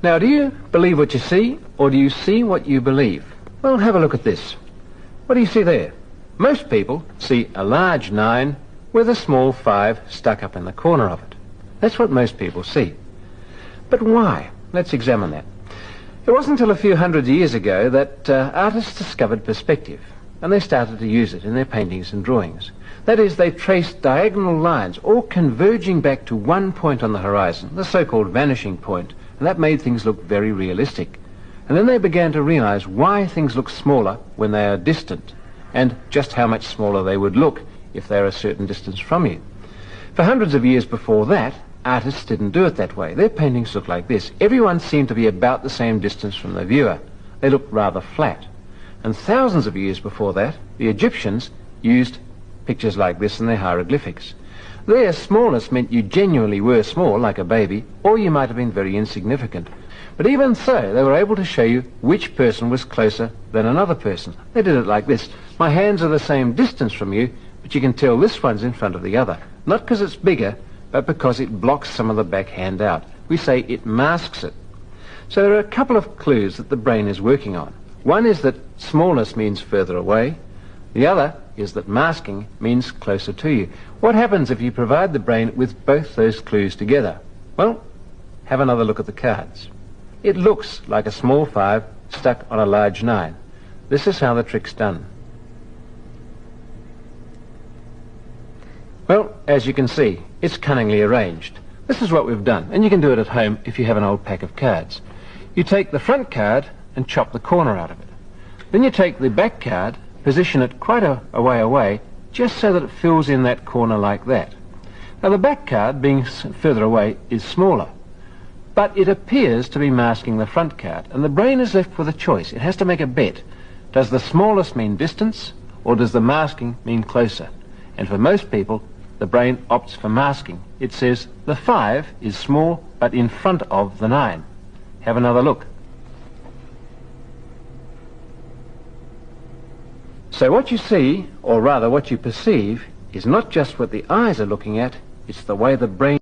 Now, do you believe what you see, or do you see what you believe? Well, have a look at this. What do you see there? Most people see a large 9 with a small 5 stuck up in the corner of it. That's what most people see. But why? Let's examine that. It wasn't until a few hundred years ago that artists discovered perspective, and they started to use it in their paintings and drawings. That is, they traced diagonal lines, all converging back to one point on the horizon, the so-called vanishing point, and that made things look very realistic. And then they began to realize why things look smaller when they are distant, and just how much smaller they would look if they're a certain distance from you. For hundreds of years before that, artists didn't do it that way. Their paintings looked like this. Everyone seemed to be about the same distance from the viewer. They looked rather flat. And thousands of years before that, the Egyptians used pictures like this in their hieroglyphics. Their smallness meant you genuinely were small, like a baby, or you might have been very insignificant. But even so, they were able to show you which person was closer than another person. They did it like this. My hands are the same distance from you, but you can tell this one's in front of the other. Not because it's bigger, but because it blocks some of the back hand out. We say it masks it. So there are a couple of clues that the brain is working on. One is that smallness means further away. The other is that masking means closer to you. What happens if you provide the brain with both those clues together? Well, have another look at the cards. It looks like a small 5 stuck on a large 9. This is how the trick's done. Well, as you can see, it's cunningly arranged. This is what we've done, and you can do it at home if you have an old pack of cards. You take the front card and chop the corner out of it. Then you take the back card, position it quite a way away, just so that it fills in that corner like that. Now the back card, being further away, is smaller, but it appears to be masking the front card, and the brain is left with a choice. It has to make a bet. Does the smallest mean distance, or does the masking mean closer? And for most people, the brain opts for masking. It says the 5 is small, but in front of the 9. Have another look. So what you see, or rather what you perceive, is not just what the eyes are looking at, it's the way the brain